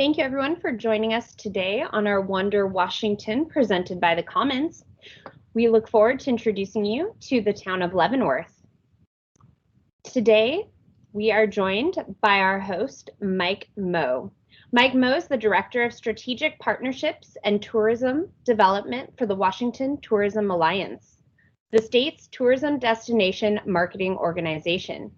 Thank you everyone for joining us today on our Wander Washington presented by the Commons. We look forward to introducing you to the town of Leavenworth. Today, we are joined by our host, Mike Moe. Mike Moe is the Director of Strategic Partnerships and Tourism Development for the Washington Tourism Alliance, the state's tourism destination marketing organization.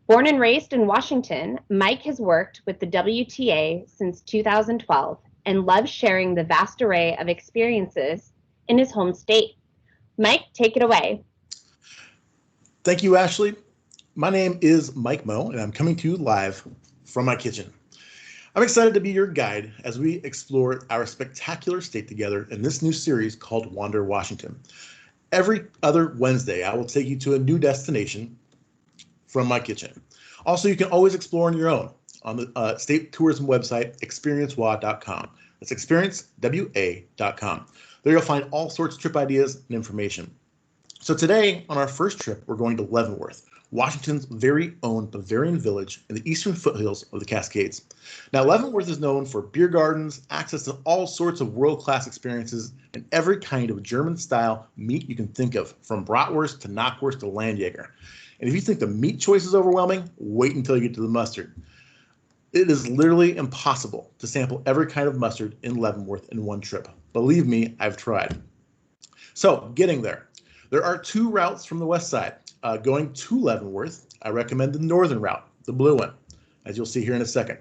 Born and raised in Washington, Mike has worked with the WTA since 2012 and loves sharing the vast array of experiences in his home state. Mike, take it away. Thank you, Ashley. My name is Mike Moe, and I'm coming to you live from my kitchen. I'm excited to be your guide as we explore our spectacular state together in this new series called Wander Washington. Every other Wednesday, I will take you to a new destination from my kitchen. Also, you can always explore on your own on the state tourism website, experiencewa.com. That's experiencewa.com. There you'll find all sorts of trip ideas and information. So today, on our first trip, we're going to Leavenworth, Washington's very own Bavarian village in the eastern foothills of the Cascades. Now, Leavenworth is known for beer gardens, access to all sorts of world-class experiences, and every kind of German-style meat you can think of, from bratwurst to knockwurst to Landjäger. And if you think the meat choice is overwhelming, wait until you get to the mustard. It is literally impossible to sample every kind of mustard in Leavenworth in one trip. Believe me, I've tried. So, getting there. There are two routes from the west side. Going to Leavenworth, I recommend the northern route, the blue one, as you'll see here in a second.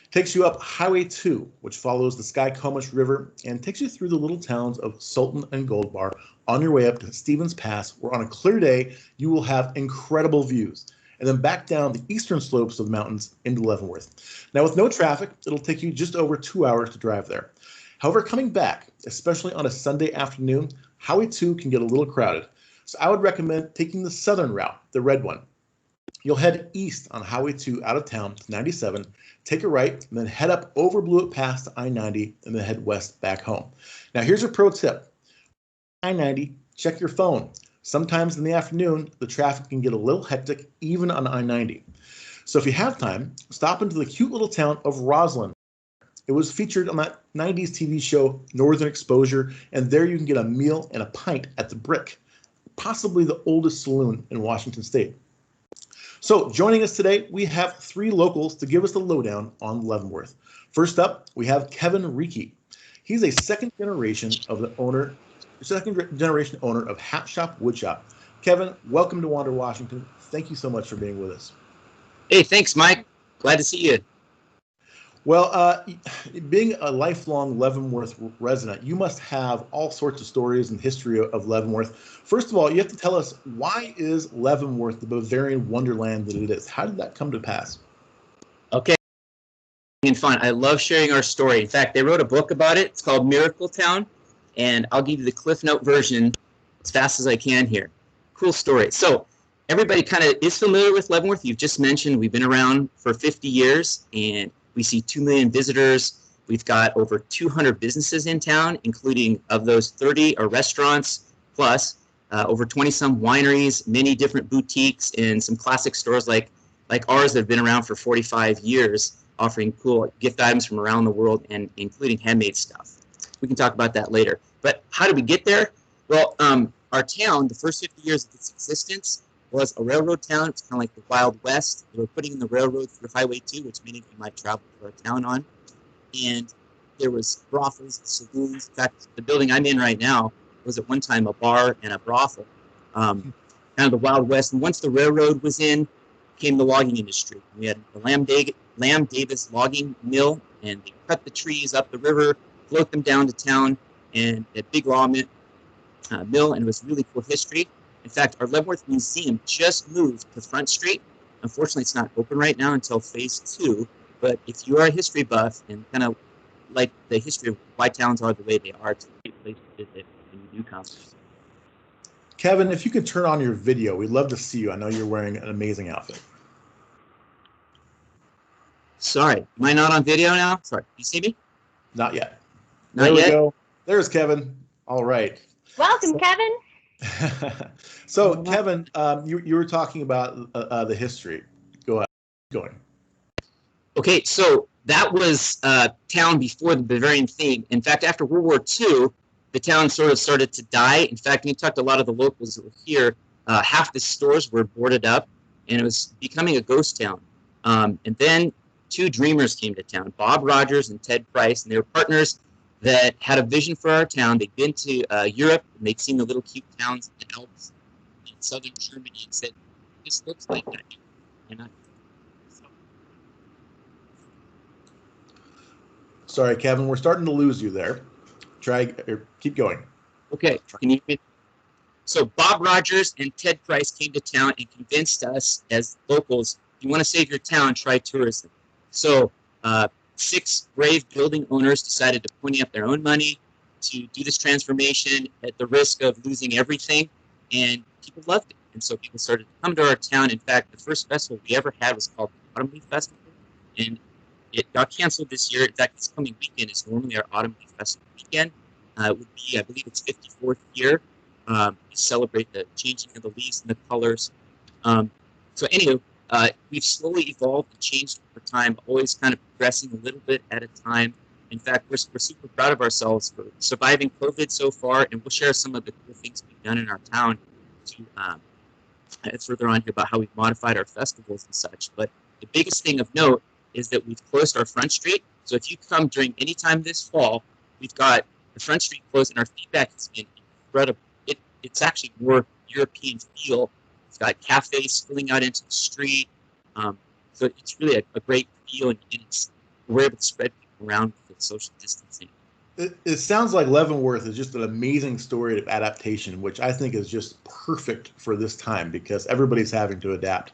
Takes you up Highway 2, which follows the Skykomish River and takes you through the little towns of Sultan and Gold Bar on your way up to Stevens Pass, where on a clear day, you will have incredible views. And then back down the eastern slopes of the mountains into Leavenworth. Now, with no traffic, it'll take you just over 2 hours to drive there. However, coming back, especially on a Sunday afternoon, Highway 2 can get a little crowded. So I would recommend taking the southern route, the red one. You'll head east on Highway 2 out of town to 97, take a right, and then head up over Brulotte Pass to I-90, and then head west back home. Now here's a pro tip. I-90, check your phone. Sometimes in the afternoon, the traffic can get a little hectic, even on I-90. So if you have time, stop into the cute little town of Roslyn. It was featured on that 90s TV show, Northern Exposure, and there you can get a meal and a pint at the Brick, possibly the oldest saloon in Washington State. So joining us today, we have three locals to give us the lowdown on Leavenworth. First up, we have Kevin Rieke. He's a second generation owner of Hat Shop Woodshop. Kevin, welcome to Wander Washington. Thank you so much for being with us. Hey, thanks, Mike. Glad to see you. Well, being a lifelong Leavenworth resident, you must have all sorts of stories and history of Leavenworth. First of all, you have to tell us, why is Leavenworth the Bavarian wonderland that it is? How did that come to pass? Okay, and fun. I love sharing our story. In fact, they wrote a book about it. It's called Miracle Town, and I'll give you the Cliff Note version as fast as I can here. Cool story. So everybody kind of is familiar with Leavenworth. You've just mentioned we've been around for 50 years, and we see 2 million visitors. We've got over 200 businesses in town, including, of those, 30 are restaurants, plus over 20-some wineries, many different boutiques, and some classic stores like ours that have been around for 45 years, offering cool gift items from around the world, and including handmade stuff. We can talk about that later. But how did we get there? Well, our town, the first 50 years of its existence, was a railroad town. It's kind of like the Wild West. They were putting in the railroad through Highway 2, which many of you might travel to our town on. And there was brothels, saloons. In fact, the building I'm in right now was at one time a bar and a brothel. Kind of the Wild West. And once the railroad was in, came the logging industry. We had the Lamb Davis logging mill, and they cut the trees up the river, float them down to town, and a big raw mill, and it was really cool history. In fact, our Leavenworth Museum just moved to Front Street. Unfortunately, it's not open right now until Phase 2. But if you are a history buff and kind of like the history of why towns are the way they are, it's a great place to visit when you do come. Kevin, if you could turn on your video, we'd love to see you. I know you're wearing an amazing outfit. Sorry, am I not on video now? Sorry, you see me? Not yet. Not yet? We go. There's Kevin. All right. Welcome, Kevin. So, Kevin, you were talking about the history. Go ahead. Going. Okay, so that was town before the Bavarian theme. In fact, after World War II, the town sort of started to die. In fact, when you talked to a lot of the locals that were here, half the stores were boarded up, and it was becoming a ghost town. And then two dreamers came to town, Bob Rogers and Ted Price, and they were partners that had a vision for our town. They'd been to Europe, and they'd seen the little cute towns in the Alps in southern Germany and said, this looks like that. And Sorry, Kevin, we're starting to lose you there. Keep going. Okay, can you hear me? So Bob Rogers and Ted Price came to town and convinced us as locals, if you want to save your town, try tourism. So 6 brave building owners decided to pony up their own money to do this transformation at the risk of losing everything, and people loved it. And so people started to come to our town. In fact, the first festival we ever had was called the Autumn Leaf Festival, and it got canceled this year. In fact, this coming weekend is normally our Autumn Leaf Festival weekend. It would be, I believe it's 54th year. We celebrate the changing of the leaves and the colors. So anyway, we've slowly evolved and changed over time, always kind of progressing a little bit at a time. In fact, we're super proud of ourselves for surviving COVID so far, and we'll share some of the cool things we've done in our town to further on here about how we've modified our festivals and such. But the biggest thing of note is that we've closed our front street. So if you come during any time this fall, we've got the front street closed, and our feedback has been incredible. It's actually more European feel. It's got cafes spilling out into the street. So it's really a great feel, and we're able to spread people around with social distancing. It sounds like Leavenworth is just an amazing story of adaptation, which I think is just perfect for this time because everybody's having to adapt.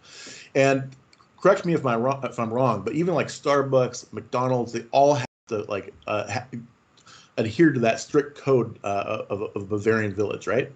And correct me if I'm wrong, but even like Starbucks, McDonald's, they all have to adhere to that strict code of Bavarian Village, right?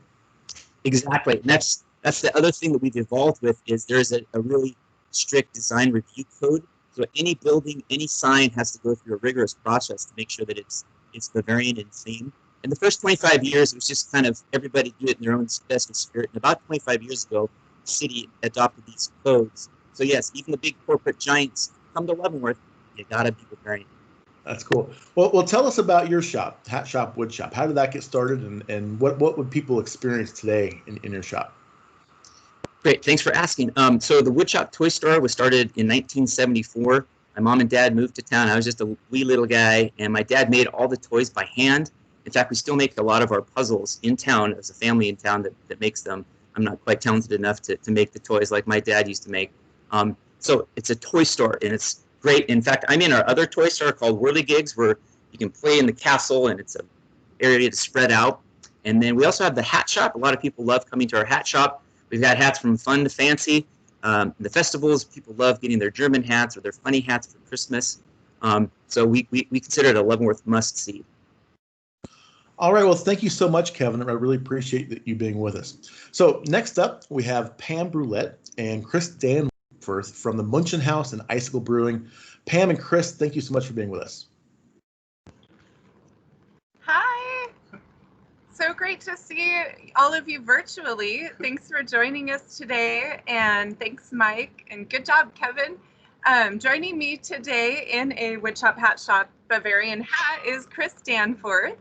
Exactly. And that's the other thing that we've evolved with is there's a really strict design review code. So any building, any sign has to go through a rigorous process to make sure that it's Bavarian in theme. In the first 25 years, it was just kind of everybody do it in their own festive spirit. And about 25 years ago, the city adopted these codes. So yes, even the big corporate giants come to Leavenworth, you gotta be Bavarian. That's cool. Well, tell us about your shop, Hat Shop, Wood Shop. How did that get started, and what would people experience today in your shop? Great, thanks for asking. So the Wood Shop Toy Store was started in 1974. My mom and dad moved to town. I was just a wee little guy, and my dad made all the toys by hand. In fact, we still make a lot of our puzzles in town. There's a family in town that makes them. I'm not quite talented enough to make the toys like my dad used to make. So it's a toy store, and it's great. In fact, I'm in our other toy store called Whirligigs, where you can play in the castle, and it's an area to spread out. And then we also have the hat shop. A lot of people love coming to our hat shop. We've got hats from fun to fancy. The festivals, people love getting their German hats or their funny hats for Christmas. So we consider it a Leavenworth must-see. All right. Well, thank you so much, Kevin. I really appreciate you being with us. So next up, we have Pam Brulotte and Chris Danforth from the Munchenhouse and Icicle Brewing. Pam and Chris, thank you so much for being with us. Hi. So great to see all of you virtually. Thanks for joining us today, and thanks, Mike, and good job, Kevin. Joining me today in a Wood Shop Hat Shop Bavarian hat is Chris Danforth,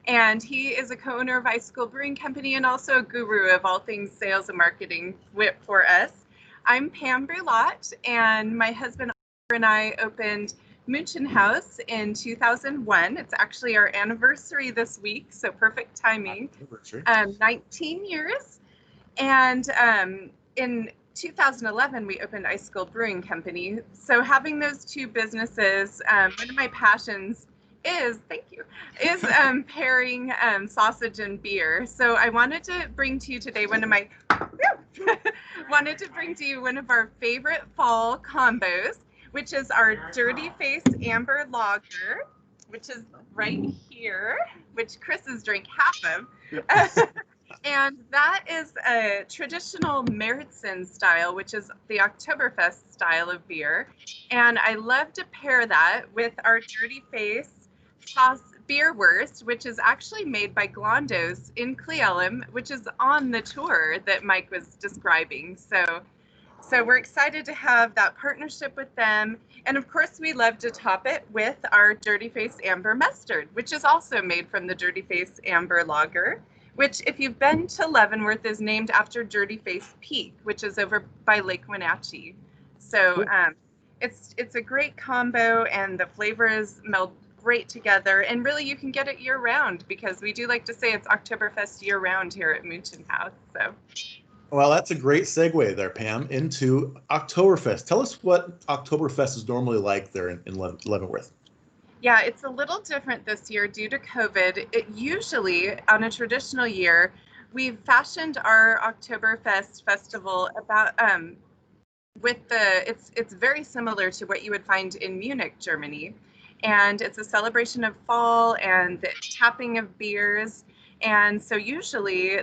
and he is a co-owner of Icicle Brewing Company and also a guru of all things sales and marketing for us. I'm Pam Brulotte, and my husband and I opened Munchenhouse in 2001. It's actually our anniversary this week, so perfect timing. 19 years. And in 2011, we opened Icicle Brewing Company. So having those two businesses, one of my passions is pairing sausage and beer. So I wanted to bring to you today one of our favorite fall combos, which is our Dirty Face Amber Lager, which is right here, which Chris has drank half of. And that is a traditional Märzen style, which is the Oktoberfest style of beer. And I love to pair that with our Dirty Face sauce beerwurst, which is actually made by Glondos in Cleellum, which is on the tour that Mike was describing. So So we're excited to have that partnership with them. And of course, we love to top it with our Dirty Face Amber Mustard, which is also made from the Dirty Face Amber Lager, which, if you've been to Leavenworth, is named after Dirty Face Peak, which is over by Lake Wenatchee. So it's a great combo, and the flavors meld great together. And really, you can get it year round, because we do like to say it's Oktoberfest year round here at Munchenhouse. So. Well, that's a great segue there, Pam, into Oktoberfest. Tell us what Oktoberfest is normally like there in Leavenworth. Yeah, it's a little different this year due to COVID. It usually, on a traditional year, we've fashioned our Oktoberfest festival about it's very similar to what you would find in Munich, Germany, and it's a celebration of fall and the tapping of beers. And so usually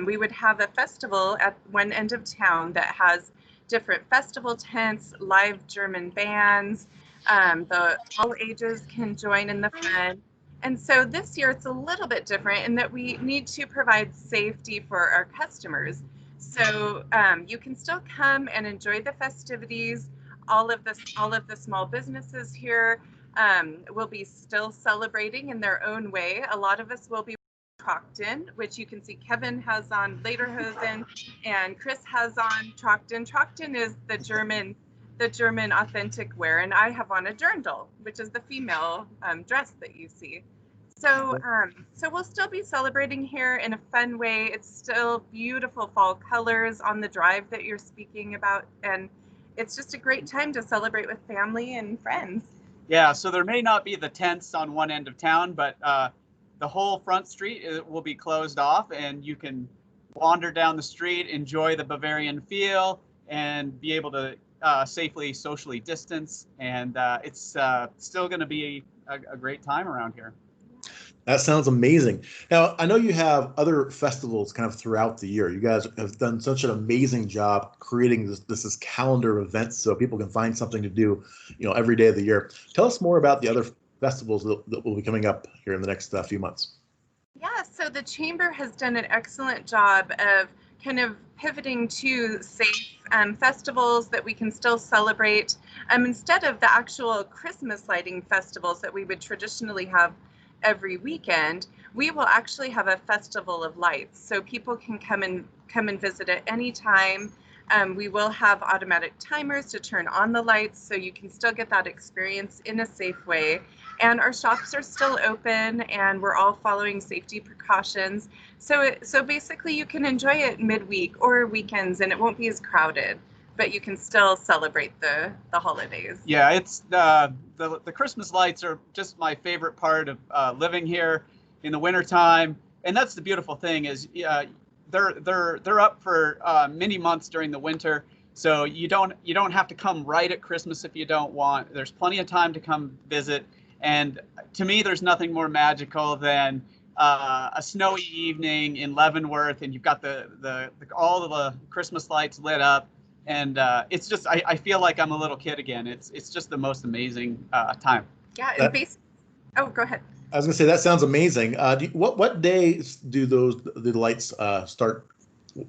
we would have a festival at one end of town that has different festival tents, live German bands. All ages can join in the fun. And so this year it's a little bit different in that we need to provide safety for our customers. So you can still come and enjoy the festivities. All of the small businesses here will be still celebrating in their own way. A lot of us will be Trockton, which you can see Kevin has on lederhosen and Chris has on Trockton. Trockton is the German authentic wear, and I have on a dirndl, which is the female dress that you see. So we'll still be celebrating here in a fun way. It's still beautiful fall colors on the drive that you're speaking about, and it's just a great time to celebrate with family and friends. Yeah, so there may not be the tents on one end of town, but the whole front street will be closed off, and you can wander down the street, enjoy the Bavarian feel, and be able to safely socially distance. And it's still going to be a great time around here. That sounds amazing. Now, I know you have other festivals kind of throughout the year. You guys have done such an amazing job creating this calendar of events so people can find something to do, every day of the year. Tell us more about the other festivals that will be coming up here in the next few months. Yeah, so the Chamber has done an excellent job of kind of pivoting to safe festivals that we can still celebrate. Instead of the actual Christmas lighting festivals that we would traditionally have every weekend, we will actually have a festival of lights, so people can come and visit at any time. We will have automatic timers to turn on the lights, so you can still get that experience in a safe way. And our shops are still open, and we're all following safety precautions. So basically, you can enjoy it midweek or weekends, and it won't be as crowded, but you can still celebrate the holidays. Yeah, it's the Christmas lights are just my favorite part of living here in the wintertime. And that's the beautiful thing is they're up for many months during the winter, so you don't have to come right at Christmas if you don't want. There's plenty of time to come visit, and to me, there's nothing more magical than a snowy evening in Leavenworth, and you've got all of the Christmas lights lit up, and it's just I feel like I'm a little kid again. It's just the most amazing time. Yeah, and oh, go ahead. I was going to say, that sounds amazing. What days do the lights start?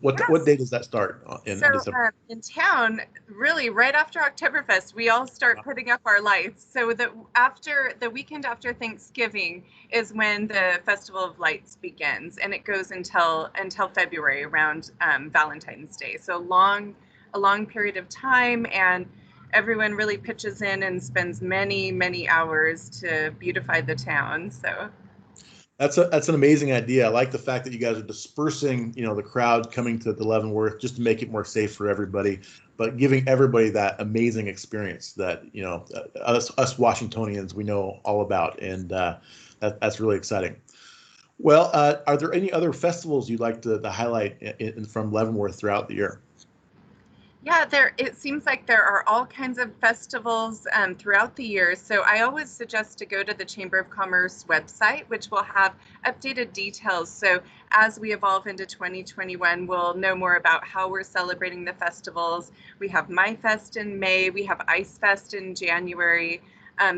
What day does that start in December? In town, really right after Oktoberfest, we all start putting up our lights. So the weekend after Thanksgiving is when the Festival of Lights begins, and it goes until February, around Valentine's Day. So a long period of time, and everyone really pitches in and spends many hours to beautify the town. So that's an amazing idea. I like the fact that you guys are dispersing, the crowd coming to the Leavenworth just to make it more safe for everybody, but giving everybody that amazing experience that us Washingtonians we know all about, and that's really exciting. Well, are there any other festivals you'd like to highlight from Leavenworth throughout the year? Yeah, it seems like there are all kinds of festivals throughout the year. So I always suggest to go to the Chamber of Commerce website, which will have updated details. So as we evolve into 2021, we'll know more about how we're celebrating the festivals. We have MyFest in May, we have IceFest in January.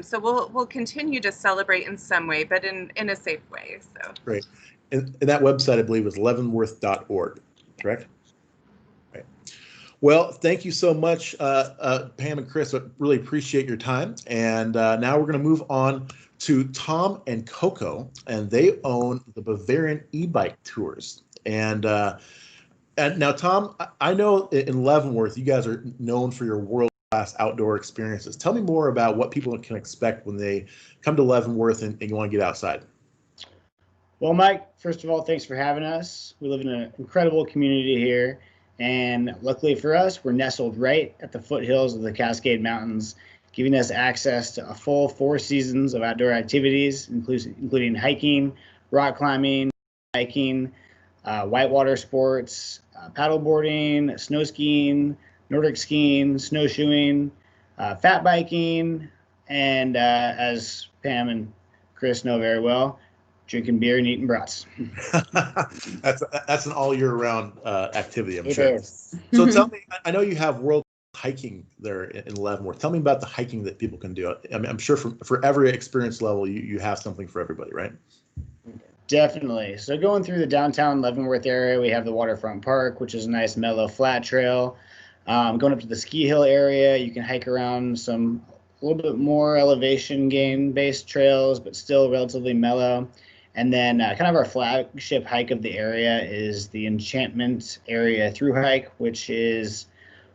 So we'll continue to celebrate in some way, but in a safe way. So great. And that website, I believe, is leavenworth.org, correct? Right. Well, thank you so much, Pam and Chris. I really appreciate your time. And now we're going to move on to Tom and Coco, and they own the Bavarian e-bike tours. And now, Tom, I know in Leavenworth, you guys are known for your world-class outdoor experiences. Tell me more about what people can expect when they come to Leavenworth and you want to get outside. Well, Mike, first of all, thanks for having us. We live in an incredible community here. And luckily for us, we're nestled right at the foothills of the Cascade Mountains, giving us access to a full 4 seasons of outdoor activities, including hiking, rock climbing, hiking, whitewater sports, paddleboarding, snow skiing, Nordic skiing, snowshoeing, fat biking, and as Pam and Chris know very well, drinking beer and eating brats. That's an all year round activity, I'm It sure. is. So tell me, I know you have world hiking there in Leavenworth. Tell me about the hiking that people can do. I mean, I'm sure for every experience level, you have something for everybody, right? Definitely. So going through the downtown Leavenworth area, we have the Waterfront Park, which is a nice mellow flat trail. Going up to the ski hill area, you can hike around some a little bit more elevation gain based trails, but still relatively mellow. And then kind of our flagship hike of the area is the Enchantment Area Through Hike, which is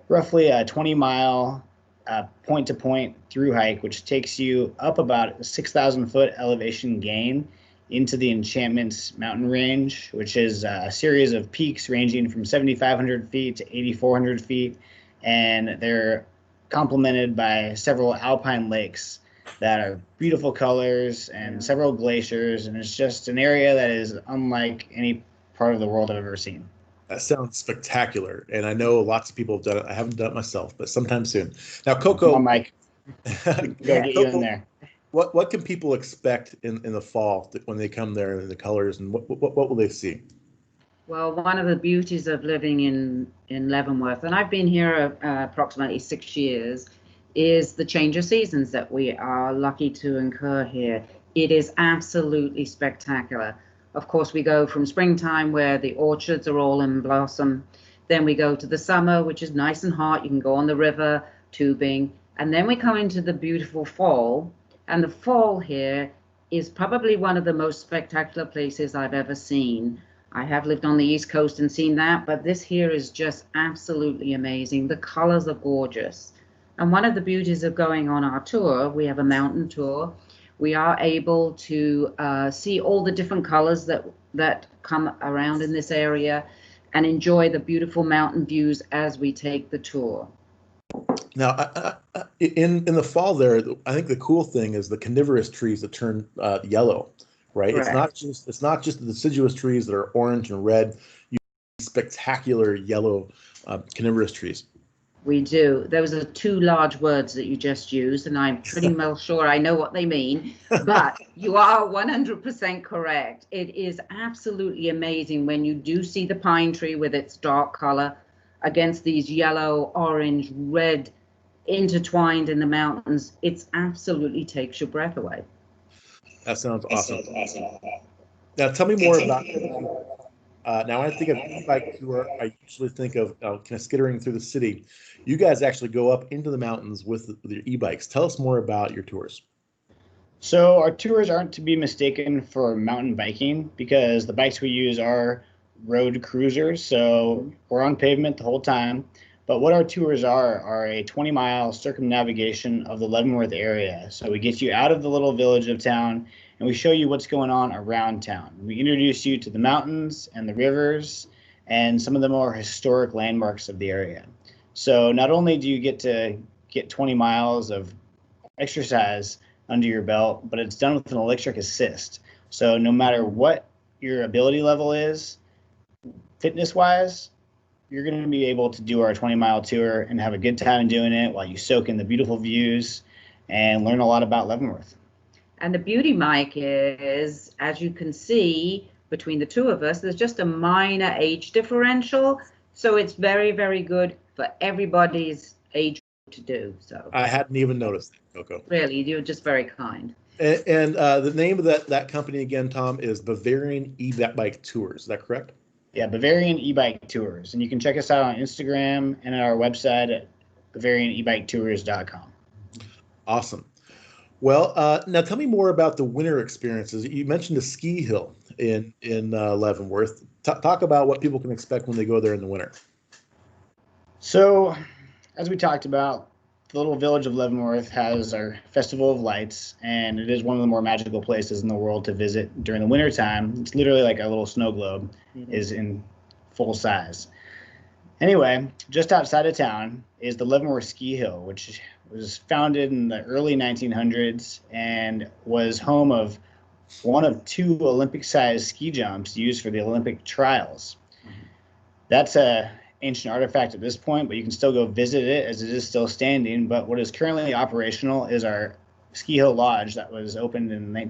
roughly a 20-mile point-to-point through hike, which takes you up about a 6,000-foot elevation gain into the Enchantment mountain range, which is a series of peaks ranging from 7,500 feet to 8,400 feet. And they're complemented by several alpine lakes that are beautiful colors and several glaciers, and it's just an area that is unlike any part of the world I've ever seen. That sounds spectacular, and I know lots of people have done it. I haven't done it myself, but sometime soon. Now, Coco, come on, Mike, gotta get you in there. What can people expect in the fall when they come there, and the colors, and what will they see? Well, one of the beauties of living in Leavenworth, and I've been here approximately 6 years, is the change of seasons that we are lucky to incur here. It is absolutely spectacular. Of course, we go from springtime where the orchards are all in blossom. Then we go to the summer, which is nice and hot. You can go on the river tubing. And then we come into the beautiful fall. And the fall here is probably one of the most spectacular places I've ever seen. I have lived on the East Coast and seen that, but this here is just absolutely amazing. The colors are gorgeous. And one of the beauties of going on our tour, we have a mountain tour. We are able to see all the different colors that come around in this area and enjoy the beautiful mountain views as we take the tour. Now, in the fall there, I think the cool thing is the coniferous trees that turn yellow, right? Correct. It's not just the deciduous trees that are orange and red. You see spectacular yellow coniferous trees. We do. Those are 2 large words that you just used, and I'm pretty well sure I know what they mean, but you are 100% correct. It is absolutely amazing when you do see the pine tree with its dark color against these yellow, orange, red intertwined in the mountains. It absolutely takes your breath away. That sounds awesome. Now, tell me more about. Now, when I think of e-bike tour, I usually think of kind of skittering through the city. You guys actually go up into the mountains with your e-bikes. Tell us more about your tours. So our tours aren't to be mistaken for mountain biking because the bikes we use are road cruisers. So we're on pavement the whole time. But what our tours are a 20-mile circumnavigation of the Leavenworth area. So we get you out of the little village of town and we show you what's going on around town. We introduce you to the mountains and the rivers and some of the more historic landmarks of the area. So not only do you get to get 20 miles of exercise under your belt, but it's done with an electric assist. So no matter what your ability level is, fitness-wise, you're going to be able to do our 20-mile tour and have a good time doing it while you soak in the beautiful views and learn a lot about Leavenworth. And the beauty, Mike, is, as you can see, between the 2 of us, there's just a minor age differential. So it's very, very good for everybody's age to do. So I hadn't even noticed that, Coco. Really, you're just very kind. And the name of that company again, Tom, is Bavarian e-bike tours. Is that correct? Yeah, Bavarian eBike Tours. And you can check us out on Instagram and at our website at BavarianEBikeTours.com. Awesome. Well, now tell me more about the winter experiences. You mentioned the ski hill in Leavenworth. Talk about what people can expect when they go there in the winter. So, as we talked about, the little village of Leavenworth has our Festival of Lights, and it is one of the more magical places in the world to visit during the wintertime. It's literally like a little snow globe is in full size. Anyway, just outside of town is the Leavenworth Ski Hill, which was founded in the early 1900s and was home of one of 2 Olympic-sized ski jumps used for the Olympic trials. That's a ancient artifact at this point, but you can still go visit it as it is still standing. But what is currently operational is our Ski Hill Lodge that was opened in early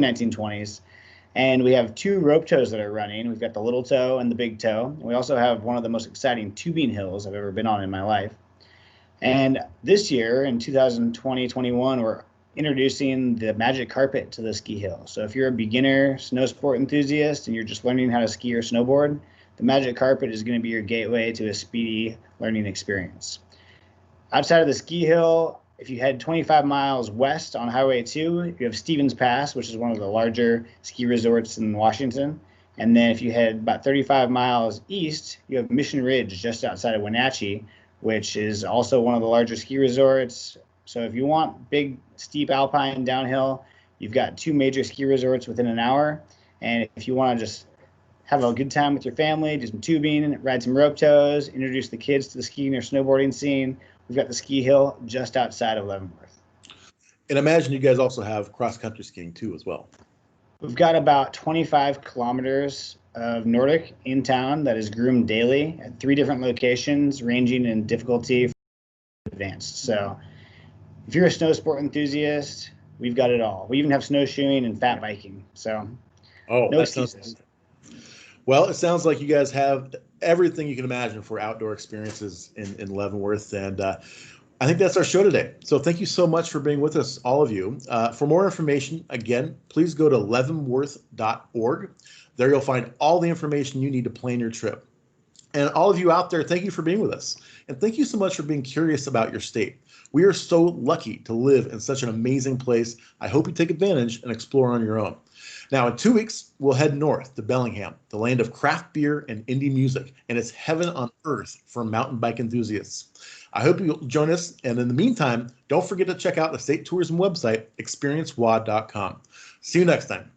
1920s. And we have 2 rope tows that are running. We've got the little toe and the big toe. And we also have one of the most exciting tubing hills I've ever been on in my life. And this year, in 2020-21, we're introducing the magic carpet to the ski hill. So if you're a beginner snow sport enthusiast and you're just learning how to ski or snowboard, the magic carpet is going to be your gateway to a speedy learning experience. Outside of the ski hill, if you head 25 miles west on Highway 2, you have Stevens Pass, which is one of the larger ski resorts in Washington. And then if you head about 35 miles east, you have Mission Ridge just outside of Wenatchee, which is also one of the larger ski resorts. So if you want big, steep alpine downhill, you've got 2 major ski resorts within an hour. And if you want to just have a good time with your family, do some tubing, ride some rope tows, introduce the kids to the skiing or snowboarding scene, we've got the ski hill just outside of Leavenworth. And imagine you guys also have cross-country skiing too as well. We've got about 25 kilometers of Nordic in town that is groomed daily at 3 different locations, ranging in difficulty from advanced. So if you're a snow sport enthusiast, we've got it all. We even have snowshoeing and fat biking. So no excuses. Well, it sounds like you guys have everything you can imagine for outdoor experiences in Leavenworth. And I think that's our show today. So thank you so much for being with us, all of you. For more information, again, please go to leavenworth.org. There you'll find all the information you need to plan your trip. And all of you out there, thank you for being with us. And thank you so much for being curious about your state. We are so lucky to live in such an amazing place. I hope you take advantage and explore on your own. Now, in 2 weeks, we'll head north to Bellingham, the land of craft beer and indie music, and it's heaven on earth for mountain bike enthusiasts. I hope you'll join us, and in the meantime, don't forget to check out the state tourism website, experiencewad.com. See you next time.